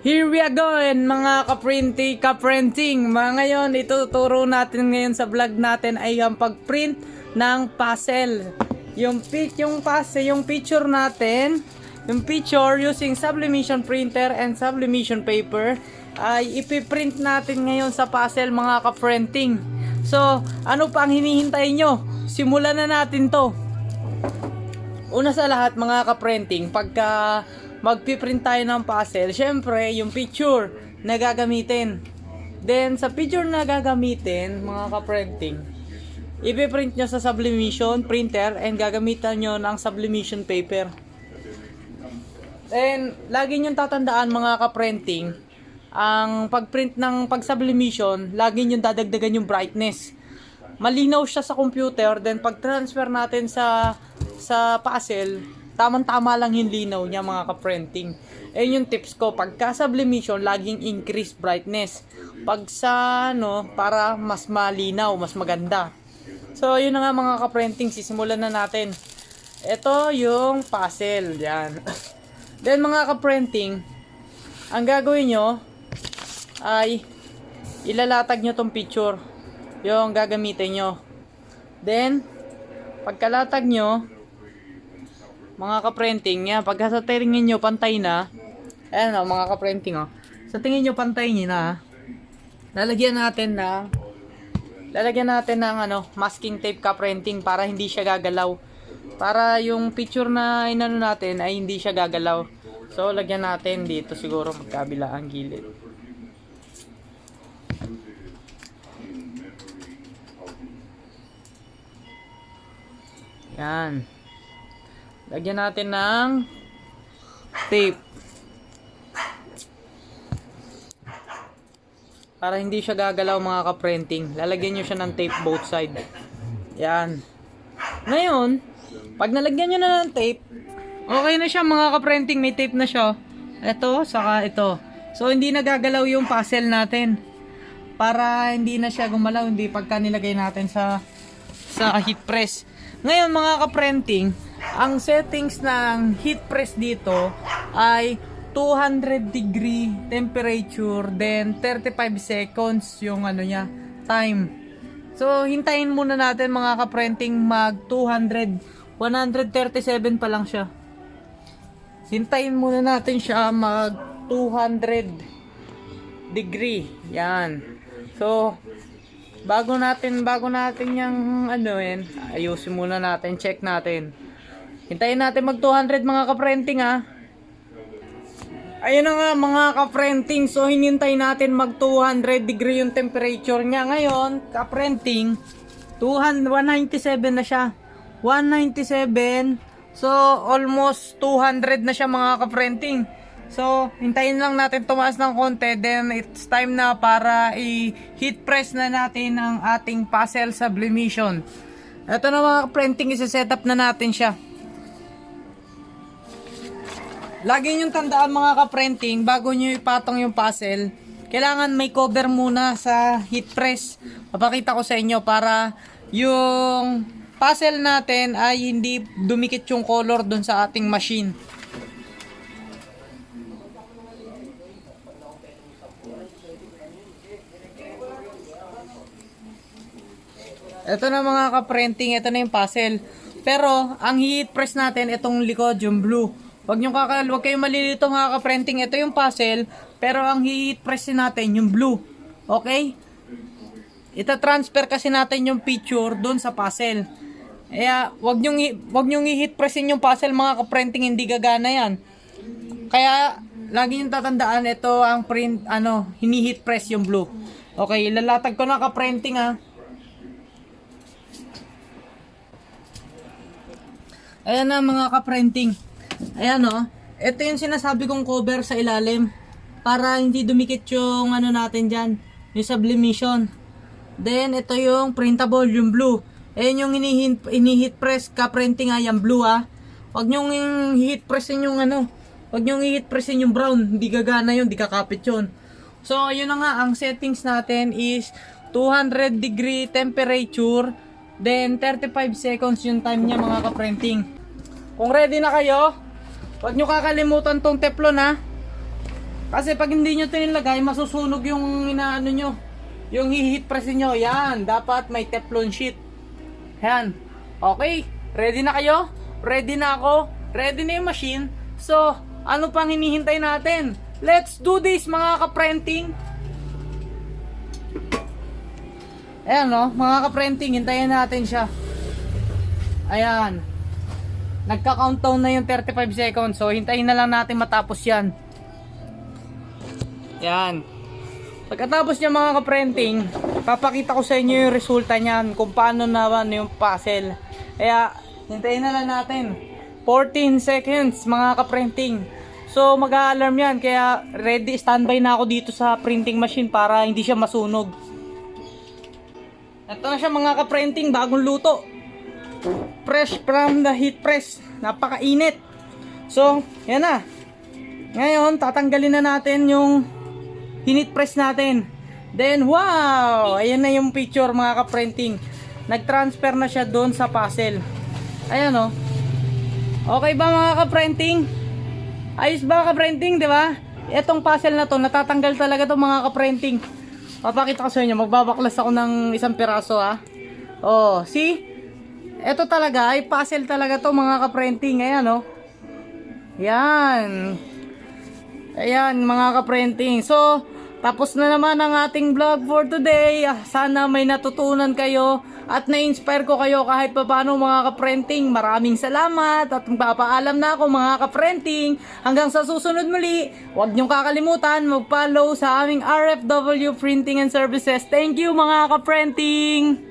Here we go mga kaprinting. Mga ngayon, ituturo natin ngayon sa vlog natin ay ang pagprint ng puzzle. Yung picture natin, yung picture using sublimation printer and sublimation paper ay ipiprint natin ngayon sa puzzle mga kaprinting. So, ano pa ang hinihintay nyo? Simulan na natin to. Una sa lahat mga kaprinting, pagka magpiprint tayo ng puzzle, syempre yung picture na gagamitin. Then sa picture na gagamitin mga kaprinting, ipiprint nyo sa sublimation printer and gagamitan nyo ng sublimation paper. Then lagi nyo tatandaan mga kaprinting, ang pagprint ng pag-sublimation, lagi nyo dadagdagan yung brightness. Malinaw siya sa computer, then pag transfer natin sa puzzle, tamang-tama lang yung linaw niya mga ka-printing. Ayun yung tips ko. Pagka sublimation, laging increase brightness. Pag sa para mas malinaw, mas maganda. So, yun na nga mga ka-printing. Sisimulan na natin. Ito yung puzzle. Yan. Then mga ka-printing, ang gagawin nyo ay ilalatag nyo tong picture. Yung gagamitin nyo. Then, pagkalatag nyo, mga ka-printing, yan, pagka sa tingin nyo pantay na, ayan o, mga ka-printing o, sa tingin nyo pantay nyo na, lalagyan natin ng masking tape ka-printing para hindi siya gagalaw. Para yung picture na inano natin ay hindi siya gagalaw. So, lagyan natin dito siguro magkabila ang gilid. Yan. Lagyan natin ng tape. Para hindi siya gagalaw mga ka-printing. Lalagyan nyo siya ng tape both side. Yan. Ngayon, pag nalagyan nyo na ng tape, okay na siya mga ka-printing. May tape na siya. Ito, saka ito. So, hindi na gagalaw yung puzzle natin. Para hindi na siya gumalaw. Hindi pagka nilagay natin sa heat press. Ngayon mga ka-printing, ang settings ng heat press dito ay 200 degree temperature, then 35 seconds yung time. So hintayin muna natin mga ka-printing mag 137 pa lang siya. Hintayin muna natin siya mag 200 degree. Yan. So bago natin yung ayusin muna natin, check natin. Hintayin natin mag 200 mga ka-printing ha. Ayun na nga mga ka-printing. So hinintay natin mag 200 degree yung temperature niya. Ngayon ka-printing 197 na siya. 197. So almost 200 na siya mga ka-printing. So hintayin lang natin tumaas ng konti. Then it's time na para i-heat press na natin ang ating puzzle sublimation. Ito na mga ka-printing, isa-set up na natin siya. Lagi nyo tandaan mga ka-printing, bago nyo ipatong yung puzzle, kailangan may cover muna sa heat press. Papakita ko sa inyo para yung puzzle natin ay hindi dumikit yung color dun sa ating machine. Ito na mga ka-printing, ito na yung puzzle. Pero ang heat press natin, itong likod, yung blue. Huwag kayong malilito mga ka-printing. Ito yung puzzle, pero ang heat press natin yung blue. Okay? Ita-transfer kasi natin yung picture doon sa puzzle. Kaya huwag nyong i-heat pressin yung puzzle mga ka-printing, hindi gagana yan. Kaya lagi nyo tatandaan, ito ang print, hini-heat press yung blue. Okay, ilalatag ko na ka-printing ha. Ayan na mga ka-printing. Ayan ito yung sinasabi kong cover sa ilalim para hindi dumikit yung natin dyan, yung sublimation. Then ito yung printable, yung blue. Ayan yung ini-heat press ka-printing yung blue ha. Huwag nyong i-heat pressin yung huwag nyong i-heat pressin yung brown, hindi gagana yun, hindi kakapit yun. So yun na nga, ang settings natin is 200 degree temperature, then 35 seconds yung time niya mga ka-printing. Kung ready na kayo, huwag nyo kakalimutan tong teflon ha. Kasi pag hindi nyo ito nilagay, masusunog yung inaano nyo. Yung heat press nyo. Yan, dapat may Teflon sheet. Yan. Okay, ready na kayo? Ready na ako? Ready na yung machine? So, ano pang hinihintay natin? Let's do this mga kaprenting. Ayan no, mga kaprenting, hintayin natin siya. Ayan. Nagka-countdown na yung 35 seconds. So, hintayin na lang natin matapos yan. Yan. Pagkatapos niya mga kaprenting, papakita ko sa inyo yung resulta niyan. Kung paano naman yung puzzle. Kaya, hintayin na lang natin. 14 seconds mga kaprenting. So, mag-a-alarm yan. Kaya, ready, standby na ako dito sa printing machine para hindi siya masunog. Ito na siya mga kaprenting, bagong luto. Fresh from the heat press. Napakainit. So, yan na. Ngayon, tatanggalin na natin yung heat press natin. Then, wow! Ayan na yung picture mga kaprenting. Nag-transfer na siya doon sa puzzle. Ayan o. Okay ba mga kaprenting? Ayos ba kaprenting, di ba? Itong puzzle na to, natatanggal talaga to mga kaprenting. Papakita ko sa inyo, magbabaklas ako ng isang piraso ha. Oh, see? Ito talaga, ay puzzle talaga to mga kaprenting. Ayan oh. Yan. Ayan mga kaprenting. So, tapos na naman ang ating vlog for today. Sana may natutunan kayo at na-inspire ko kayo kahit paano mga kaprenting. Maraming salamat at magpapaalam na ako mga kaprenting. Hanggang sa susunod muli, huwag niyong kakalimutan mag-follow sa aming RFW Printing and Services. Thank you mga kaprenting!